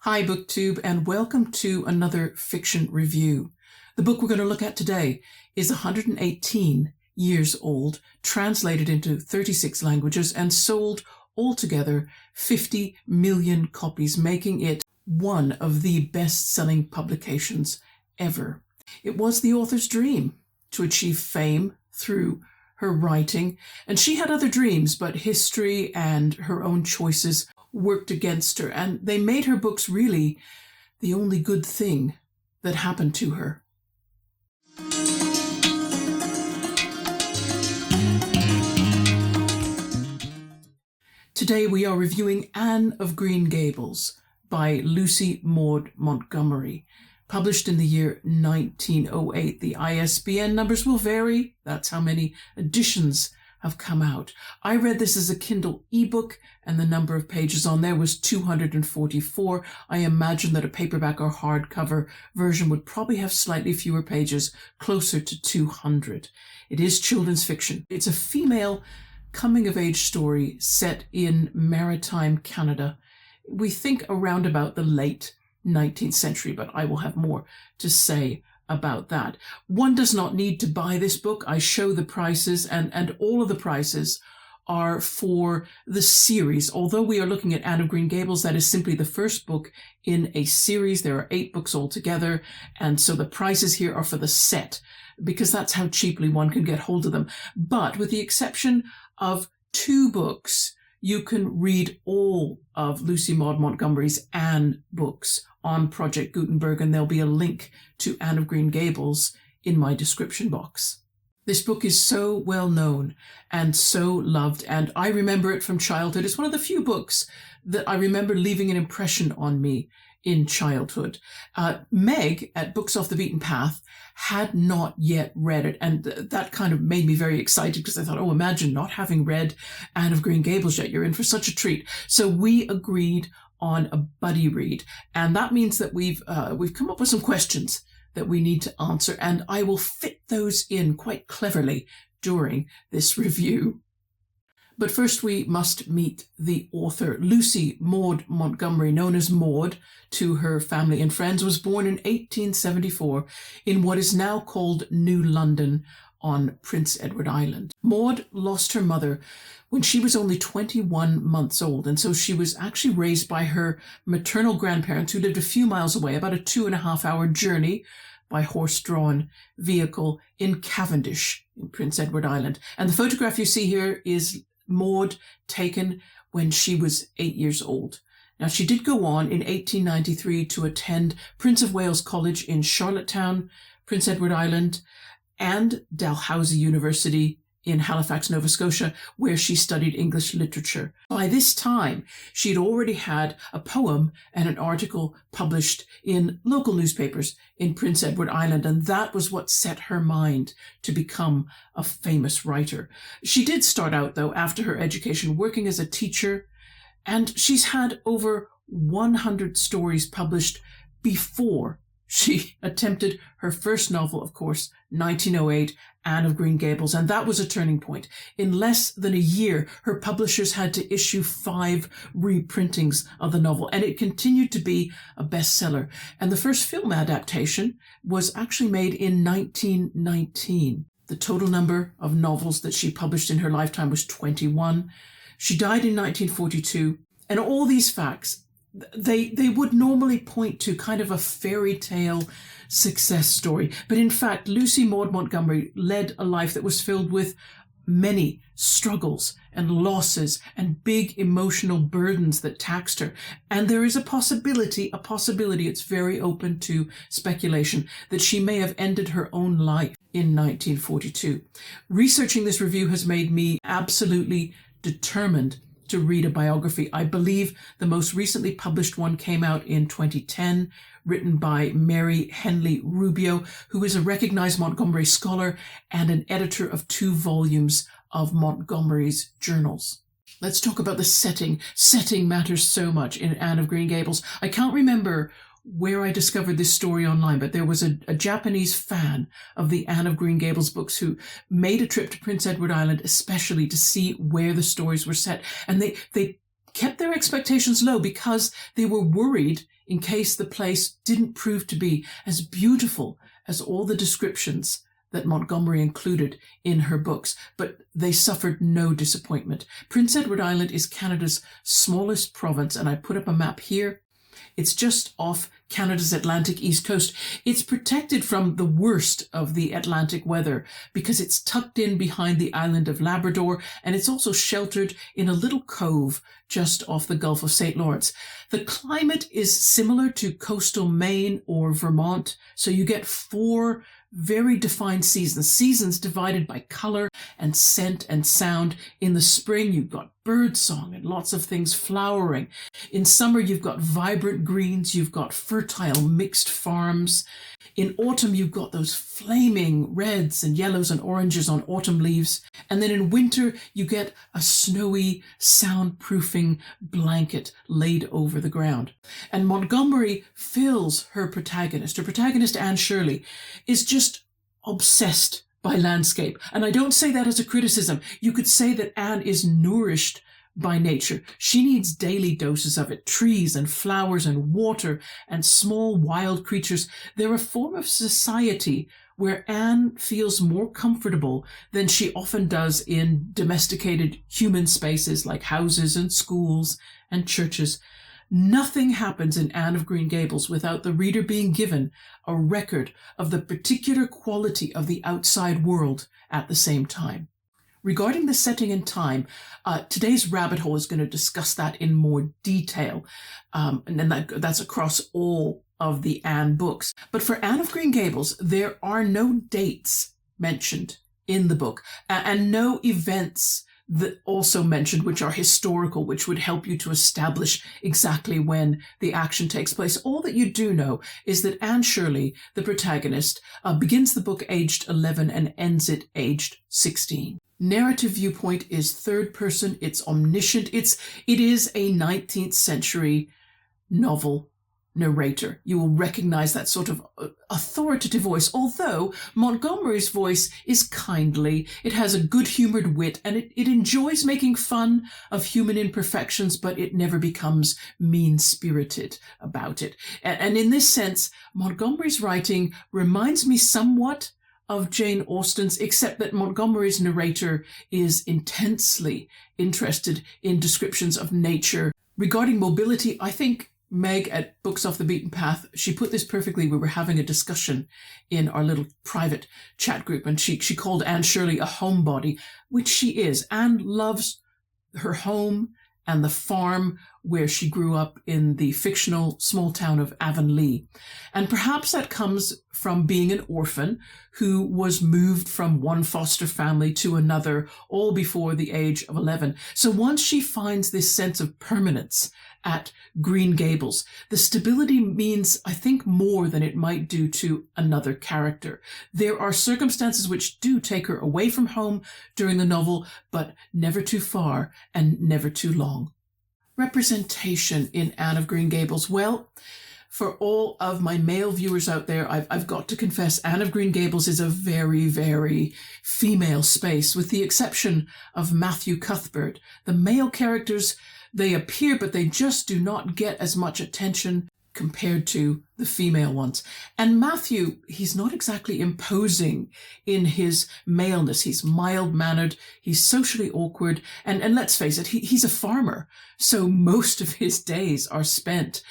Hi BookTube, and welcome to another fiction review. The book we're going to look at today is 118 years old, translated into 36 languages, and sold altogether 50 million copies, making it one of the best-selling publications ever. It was the author's dream to achieve fame through her writing, and she had other dreams, but history and her own choices worked against her, and they made her books really the only good thing that happened to her. Today we are reviewing Anne of Green Gables by Lucy Maud Montgomery, published in the year 1908. The ISBN numbers will vary. That's how many editions have come out. I read this as a Kindle ebook, and the number of pages on there was 244. I imagine that a paperback or hardcover version would probably have slightly fewer pages, closer to 200. It is children's fiction. It's a female coming-of-age story set in maritime Canada. We think around about the late 19th century, but I will have more to say about that. One does not need to buy this book. I show the prices, and all of the prices are for the series. Although we are looking at Anne of Green Gables, that is simply the first book in a series. There are 8 books altogether, and so the prices here are for the set, because that's how cheaply one can get hold of them. But with the exception of 2 books, you can read all of Lucy Maud Montgomery's Anne books on Project Gutenberg, and there'll be a link to Anne of Green Gables in my description box. This book is so well known and so loved, and I remember it from childhood. It's one of the few books that I remember leaving an impression on me in childhood. Meg at Books Off the Beaten Path had not yet read it, and that kind of made me very excited, because I thought, oh, imagine not having read Anne of Green Gables yet. You're in for such a treat. So we agreed on a buddy read, and that means that we've come up with some questions that we need to answer, and I will fit those in quite cleverly during this review. But first we must meet the author. Lucy Maud Montgomery, known as Maud to her family and friends, was born in 1874 in what is now called New London on Prince Edward Island. Maud lost her mother when she was only 21 months old, and so she was actually raised by her maternal grandparents, who lived a few miles away, about a 2.5-hour journey by horse-drawn vehicle in Cavendish in Prince Edward Island. And the photograph you see here is Maud taken when she was 8 years old. Now, she did go on in 1893 to attend Prince of Wales College in Charlottetown, Prince Edward Island, and Dalhousie University in Halifax, Nova Scotia, where she studied English literature. By this time, she had already had a poem and an article published in local newspapers in Prince Edward Island, and that was what set her mind to become a famous writer. She did start out, though, after her education, working as a teacher, and she's had over 100 stories published before she attempted her first novel, of course, 1908, Anne of Green Gables, and that was a turning point. In less than a year, her publishers had to issue 5 reprintings of the novel, and it continued to be a bestseller. And the first film adaptation was actually made in 1919. The total number of novels that she published in her lifetime was 21. She died in 1942, and all these facts, they would normally point to kind of a fairy tale success story. But in fact, Lucy Maud Montgomery led a life that was filled with many struggles and losses and big emotional burdens that taxed her. And there is a possibility, it's very open to speculation, that she may have ended her own life in 1942. Researching this review has made me absolutely determined to read a biography. I believe the most recently published one came out in 2010, written by Mary Henley Rubio, who is a recognized Montgomery scholar and an editor of 2 volumes of Montgomery's journals. Let's talk about the setting. Setting matters so much in Anne of Green Gables. I can't remember where I discovered this story online, but there was a Japanese fan of the Anne of Green Gables books who made a trip to Prince Edward Island especially to see where the stories were set. And they kept their expectations low because they were worried in case the place didn't prove to be as beautiful as all the descriptions that Montgomery included in her books, but they suffered no disappointment. Prince Edward Island is Canada's smallest province, and I put up a map here. It's just off Canada's Atlantic east coast. It's protected from the worst of the Atlantic weather because it's tucked in behind the island of Labrador, and it's also sheltered in a little cove just off the Gulf of St. Lawrence. The climate is similar to coastal Maine or Vermont, so you get 4 very defined seasons divided by color and scent and sound. In the spring, you've got birdsong and lots of things flowering. In summer, you've got vibrant greens, you've got fertile mixed farms. In autumn, you've got those flaming reds and yellows and oranges on autumn leaves. And then in winter, you get a snowy, soundproofing blanket laid over the ground. And Montgomery fills her protagonist. Her protagonist, Anne Shirley, is just obsessed by landscape. And I don't say that as a criticism. You could say that Anne is nourished by nature. She needs daily doses of it. Trees and flowers and water and small wild creatures. They're a form of society where Anne feels more comfortable than she often does in domesticated human spaces like houses and schools and churches. Nothing happens in Anne of Green Gables without the reader being given a record of the particular quality of the outside world at the same time. Regarding the setting and time, today's rabbit hole is going to discuss that in more detail, and then that's across all of the Anne books. But for Anne of Green Gables, there are no dates mentioned in the book, and no events that also mentioned which are historical, which would help you to establish exactly when the action takes place. All that you do know is that Anne Shirley, the protagonist, begins the book aged 11 and ends it aged 16. Narrative viewpoint is third person. It's omniscient. It is a 19th century novel narrator. You will recognize that sort of authoritative voice, although Montgomery's voice is kindly. It has a good-humored wit, and it enjoys making fun of human imperfections, but it never becomes mean-spirited about it. And in this sense, Montgomery's writing reminds me somewhat of Jane Austen's, except that Montgomery's narrator is intensely interested in descriptions of nature. Regarding mobility, I think Meg at Books Off the Beaten Path, she put this perfectly. We were having a discussion in our little private chat group, and she called Anne Shirley a homebody, which she is. Anne loves her home and the farm where she grew up in the fictional small town of Avonlea. And perhaps that comes from being an orphan who was moved from one foster family to another, all before the age of 11. So once she finds this sense of permanence at Green Gables, the stability means, I think, more than it might do to another character. There are circumstances which do take her away from home during the novel, but never too far and never too long. Representation in Anne of Green Gables. Well, for all of my male viewers out there, I've got to confess, Anne of Green Gables is a very, very female space, with the exception of Matthew Cuthbert. The male characters, they appear, but they just do not get as much attention compared to the female ones. And Matthew, he's not exactly imposing in his maleness. He's mild-mannered, he's socially awkward, and let's face it, he's a farmer. So most of his days are spent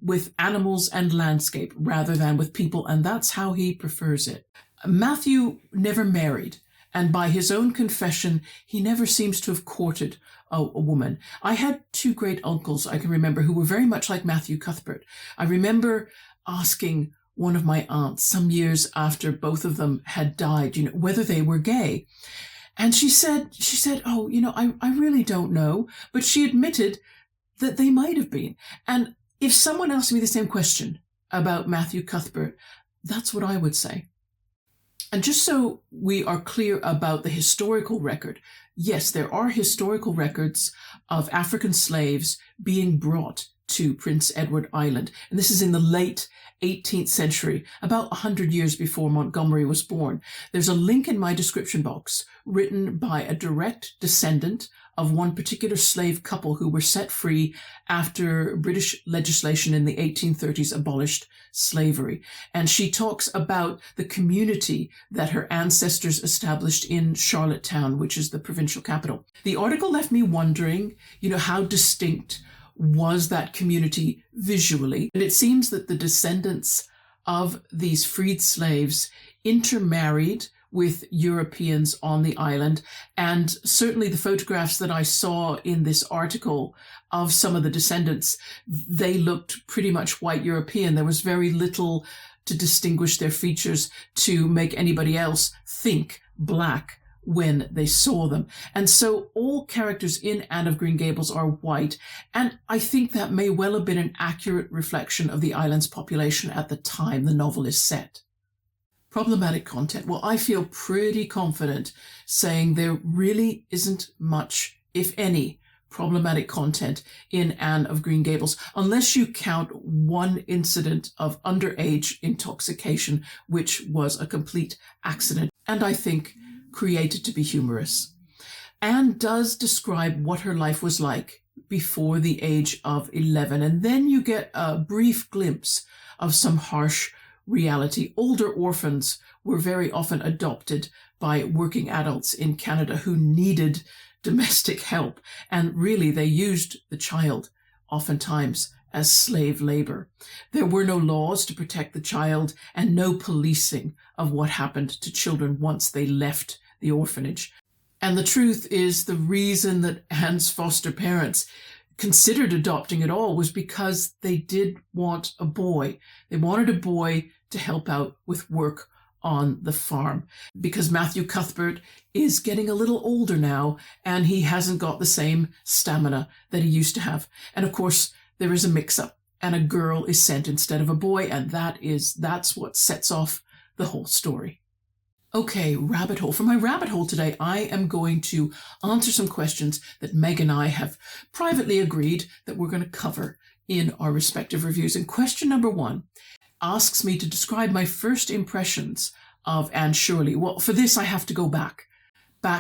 with animals and landscape rather than with people, and that's how he prefers it. Matthew never married, and by his own confession, he never seems to have courted a woman. I had 2 great uncles I can remember who were very much like Matthew Cuthbert. I remember asking one of my aunts some years after both of them had died, whether they were gay. And she said, oh, I really don't know. But she admitted that they might have been. And if someone asked me the same question about Matthew Cuthbert, that's what I would say. And just so we are clear about the historical record, yes, there are historical records of African slaves being brought to Prince Edward Island. And this is in the late 18th century, about 100 years before Montgomery was born. There's a link in my description box written by a direct descendant of one particular slave couple who were set free after British legislation in the 1830s abolished slavery. And she talks about the community that her ancestors established in Charlottetown, which is the provincial capital. The article left me wondering, how distinct was that community visually? And it seems that the descendants of these freed slaves intermarried with Europeans on the island. And certainly the photographs that I saw in this article of some of the descendants, they looked pretty much white European. There was very little to distinguish their features to make anybody else think black when they saw them. And so all characters in Anne of Green Gables are white. And I think that may well have been an accurate reflection of the island's population at the time the novel is set. Problematic content. Well, I feel pretty confident saying there really isn't much, if any, problematic content in Anne of Green Gables, unless you count one incident of underage intoxication, which was a complete accident, and I think created to be humorous. Anne does describe what her life was like before the age of 11, and then you get a brief glimpse of some harsh reality. Older orphans were very often adopted by working adults in Canada who needed domestic help, and really they used the child oftentimes as slave labor. There were no laws to protect the child and no policing of what happened to children once they left the orphanage. And the truth is, the reason that Anne's foster parents considered adopting at all was because they did want a boy. They wanted a boy to help out with work on the farm, because Matthew Cuthbert is getting a little older now and he hasn't got the same stamina that he used to have. And of course, there is a mix-up and a girl is sent instead of a boy, and that's what sets off the whole story. Okay, rabbit hole. For my rabbit hole today, I am going to answer some questions that Meg and I have privately agreed that we're going to cover in our respective reviews. And question number 1 asks me to describe my first impressions of Anne Shirley. Well, for this, I have to go back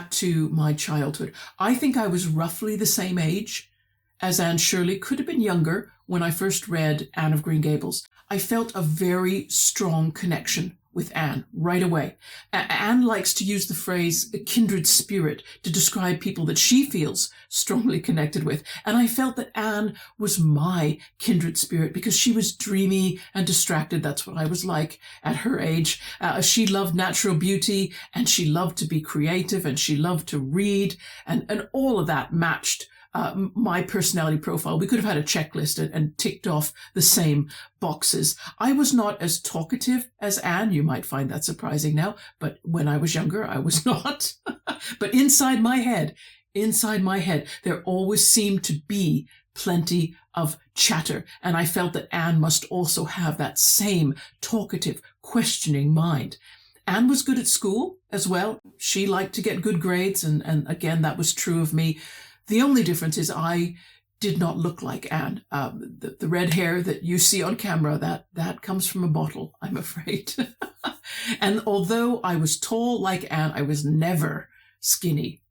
to my childhood. I think I was roughly the same age as Anne Shirley, could have been younger when I first read Anne of Green Gables. I felt a very strong connection with Anne right away. Anne likes to use the phrase a kindred spirit to describe people that she feels strongly connected with. And I felt that Anne was my kindred spirit because she was dreamy and distracted. That's what I was like at her age. She loved natural beauty and she loved to be creative and she loved to read, and all of that matched my personality profile. We could have had a checklist and ticked off the same boxes. I was not as talkative as Anne. You might find that surprising now, but when I was younger, I was not. But inside my head, there always seemed to be plenty of chatter. And I felt that Anne must also have that same talkative, questioning mind. Anne was good at school as well. She liked to get good grades. And again, that was true of me. The only difference is I did not look like Anne. The red hair that you see on camera, that comes from a bottle, I'm afraid. And although I was tall like Anne, I was never skinny.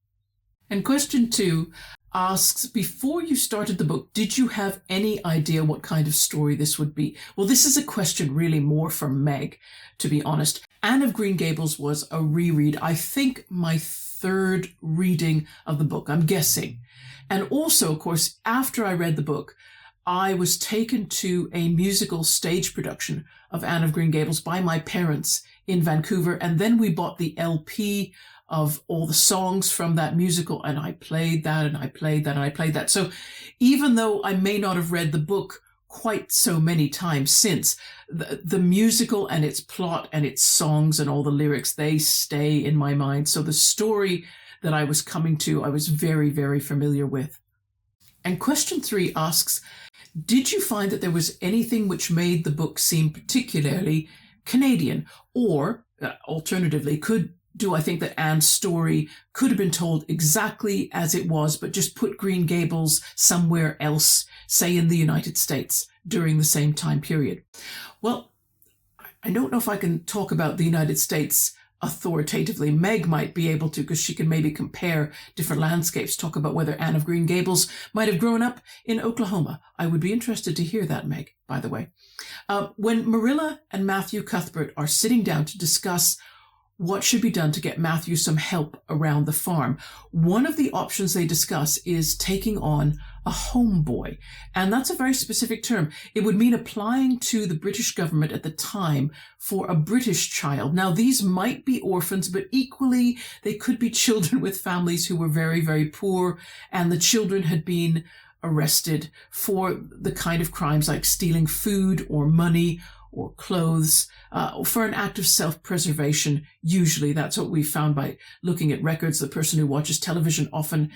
And question 2 asks, before you started the book, did you have any idea what kind of story this would be? Well, this is a question really more for Meg, to be honest. Anne of Green Gables was a reread. I think my third reading of the book, I'm guessing. And also, of course, after I read the book, I was taken to a musical stage production of Anne of Green Gables by my parents in Vancouver. And then we bought the LP of all the songs from that musical, and I played that, and I played that, and I played that. So even though I may not have read the book quite so many times since, the musical and its plot and its songs and all the lyrics, they stay in my mind. So the story that I was coming to, I was very, very familiar with. And question 3 asks, did you find that there was anything which made the book seem particularly Canadian? Or, alternatively, could do I think that Anne's story could have been told exactly as it was, but just put Green Gables somewhere else, say in the United States, during the same time period? Well, I don't know if I can talk about the United States authoritatively. Meg might be able to, because she can maybe compare different landscapes, talk about whether Anne of Green Gables might have grown up in Oklahoma. I would be interested to hear that, Meg, by the way. When Marilla and Matthew Cuthbert are sitting down to discuss what should be done to get Matthew some help around the farm, one of the options they discuss is taking on a homeboy. And that's a very specific term. It would mean applying to the British government at the time for a British child. Now, these might be orphans, but equally they could be children with families who were very, very poor, and the children had been arrested for the kind of crimes like stealing food or money or clothes, for an act of self-preservation. Usually that's what we found by looking at records. The person who watches television often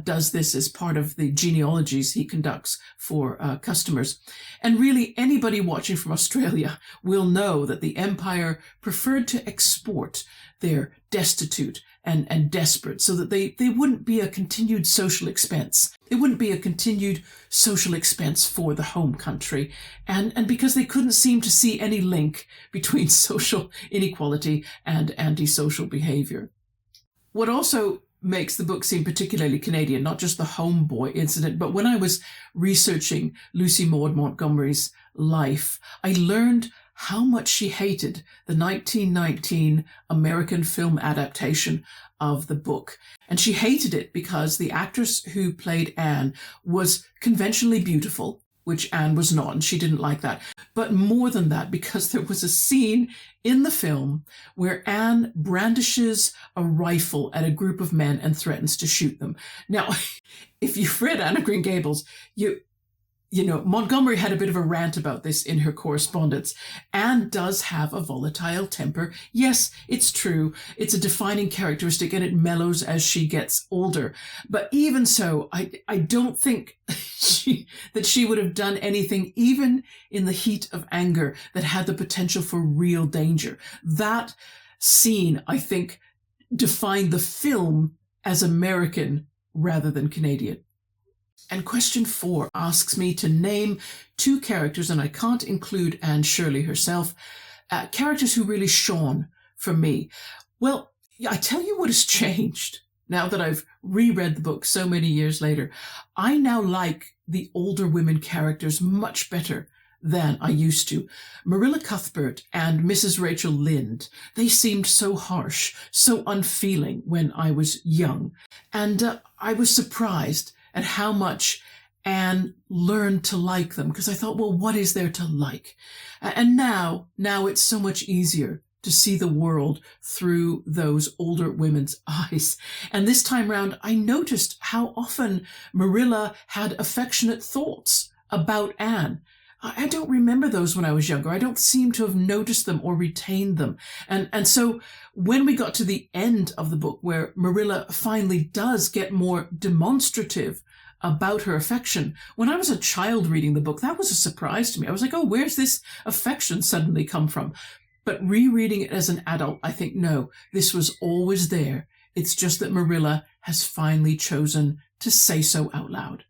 does this as part of the genealogies he conducts for customers. And really, anybody watching from Australia will know that the empire preferred to export their destitute and desperate, so that they wouldn't be a continued social expense. It wouldn't be a continued social expense for the home country. And because they couldn't seem to see any link between social inequality and antisocial behavior. What also makes the book seem particularly Canadian, not just the homeboy incident, but when I was researching Lucy Maud Montgomery's life, I learned how much she hated the 1919 American film adaptation of the book. And she hated it because the actress who played Anne was conventionally beautiful, which Anne was not, and she didn't like that. But more than that, because there was a scene in the film where Anne brandishes a rifle at a group of men and threatens to shoot them. Now, if you've read Anne of Green Gables, you know, Montgomery had a bit of a rant about this in her correspondence. Anne does have a volatile temper. Yes, it's true. It's a defining characteristic, and it mellows as she gets older. But even so, I don't think that she would have done anything, even in the heat of anger, that had the potential for real danger. That scene, I think, defined the film as American rather than Canadian. And question 4 asks me to name 2 characters, and I can't include Anne Shirley herself, characters who really shone for me. Well, I tell you what has changed now that I've reread the book so many years later. I now like the older women characters much better than I used to. Marilla Cuthbert and Mrs. Rachel Lynde, they seemed so harsh, so unfeeling when I was young. And I was surprised at how much Anne learned to like them, because I thought, well, what is there to like? And now it's so much easier to see the world through those older women's eyes. And this time round, I noticed how often Marilla had affectionate thoughts about Anne. I don't remember those when I was younger. I don't seem to have noticed them or retained them. And so when we got to the end of the book, where Marilla finally does get more demonstrative about her affection, when I was a child reading the book, that was a surprise to me. I was like, oh, where's this affection suddenly come from? But rereading it as an adult, I think, no, this was always there. It's just that Marilla has finally chosen to say so out loud.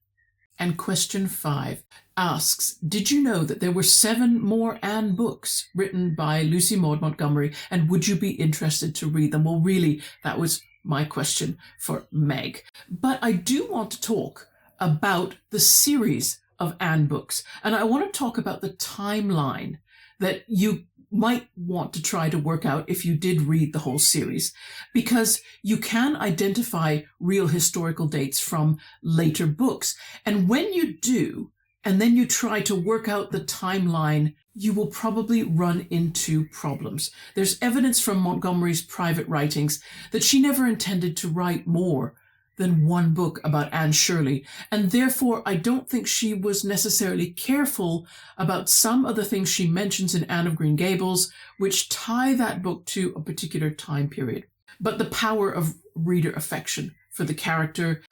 And question 5 asks, did you know that there were 7 more Anne books written by Lucy Maud Montgomery, and would you be interested to read them? Well, really, that was my question for Meg. But I do want to talk about the series of Anne books, and I want to talk about the timeline that you might want to try to work out if you did read the whole series, because you can identify real historical dates from later books. And when you do, and then you try to work out the timeline, you will probably run into problems. There's evidence from Montgomery's private writings that she never intended to write more than 1 book about Anne Shirley, and therefore I don't think she was necessarily careful about some of the things she mentions in Anne of Green Gables, which tie that book to a particular time period. But the power of reader affection for the character,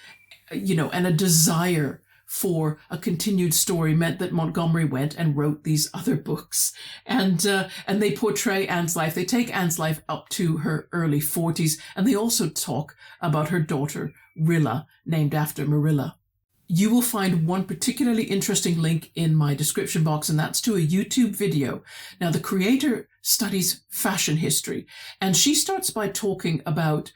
and a desire for a continued story meant that Montgomery went and wrote these other books. And they portray Anne's life. They take Anne's life up to her early 40s, and they also talk about her daughter, Rilla, named after Marilla. You will find one particularly interesting link in my description box, and that's to a YouTube video. Now, the creator studies fashion history, and she starts by talking about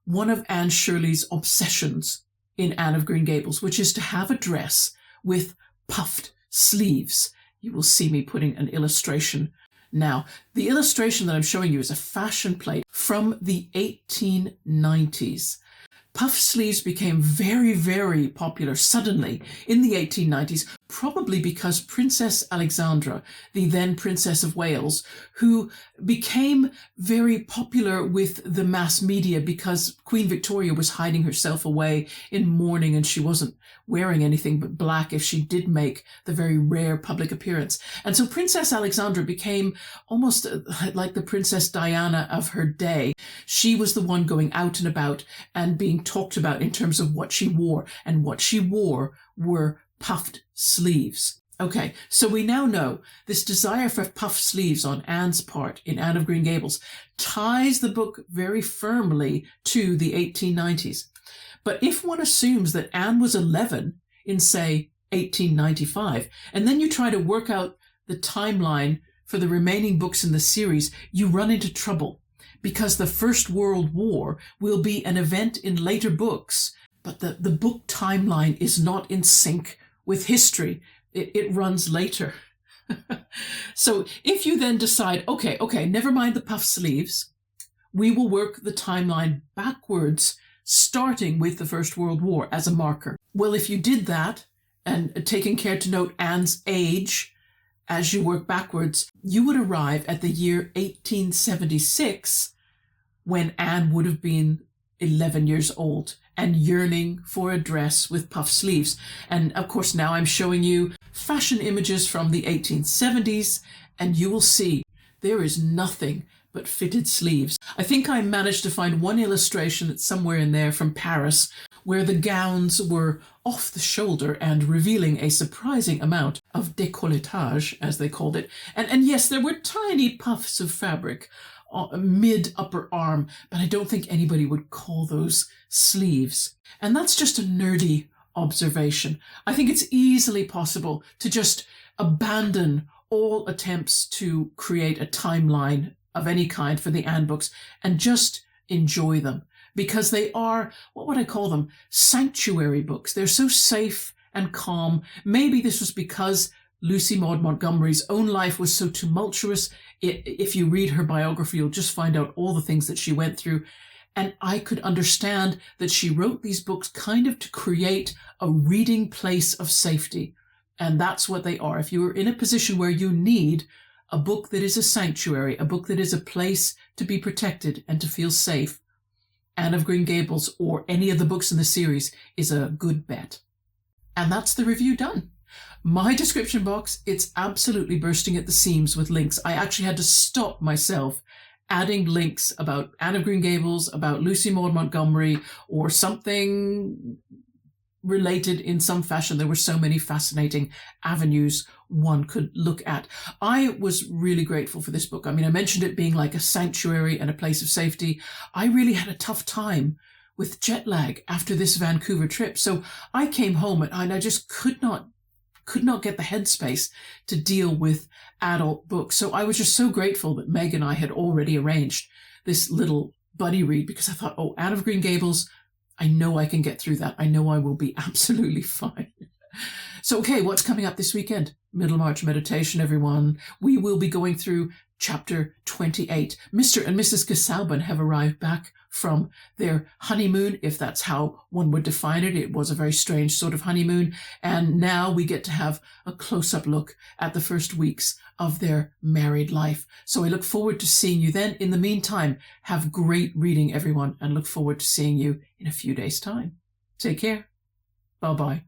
one of Anne Shirley's obsessions in Anne of Green Gables, which is to have a dress with puffed sleeves. You will see me putting an illustration. Now, the illustration that I'm showing you is a fashion plate from the 1890s. Puff sleeves became very, very popular suddenly in the 1890s, probably because Princess Alexandra, the then Princess of Wales, who became very popular with the mass media because Queen Victoria was hiding herself away in mourning and she wasn't wearing anything but black if she did make the very rare public appearance. And so Princess Alexandra became almost like the Princess Diana of her day. She was the one going out and about and being talked about in terms of what she wore, and what she wore were puffed sleeves. Okay, so we now know this desire for puffed sleeves on Anne's part in Anne of Green Gables ties the book very firmly to the 1890s. But if one assumes that Anne was 11 in, say, 1895, and then you try to work out the timeline for the remaining books in the series, you run into trouble, because the First World War will be an event in later books, but the book timeline is not in sync with history. It runs later. So if you then decide, okay, never mind the puff sleeves, we will work the timeline backwards, starting with the First World War as a marker. Well, if you did that, and taking care to note Anne's age as you work backwards, you would arrive at the year 1876, when Anne would have been 11 years old and yearning for a dress with puff sleeves. And of course, now I'm showing you fashion images from the 1870s, and you will see there is nothing but fitted sleeves. I think I managed to find one illustration that's somewhere in there from Paris, where the gowns were off the shoulder and revealing a surprising amount of décolletage, as they called it. And yes, there were tiny puffs of fabric mid-upper arm, but I don't think anybody would call those sleeves. And that's just a nerdy observation. I think it's easily possible to just abandon all attempts to create a timeline of any kind for the Anne books and just enjoy them, because they are, what would I call them, sanctuary books. They're so safe and calm. Maybe this was because Lucy Maud Montgomery's own life was so tumultuous. If you read her biography, you'll just find out all the things that she went through. And I could understand that she wrote these books kind of to create a reading place of safety. And that's what they are. If you are in a position where you need a book that is a sanctuary, a book that is a place to be protected and to feel safe, Anne of Green Gables or any of the books in the series is a good bet. And that's the review done. My description box, it's absolutely bursting at the seams with links. I actually had to stop myself adding links about Anne of Green Gables, about Lucy Maud Montgomery, or something related in some fashion. There were so many fascinating avenues one could look at. I was really grateful for this book. I mean, I mentioned it being like a sanctuary and a place of safety. I really had a tough time with jet lag after this Vancouver trip. So I came home and I just could not get the headspace to deal with adult books. So I was just so grateful that Meg and I had already arranged this little buddy read, because I thought, oh, Anne of Green Gables, I know I can get through that. I know I will be absolutely fine. So, okay, what's coming up this weekend? Middlemarch meditation, everyone. We will be going through chapter 28. Mr. and Mrs. Casaubon have arrived back from their honeymoon, if that's how one would define it. It was a very strange sort of honeymoon. And now we get to have a close-up look at the first weeks of their married life. So I look forward to seeing you then. In the meantime, have great reading, everyone, and look forward to seeing you in a few days' time. Take care. Bye-bye.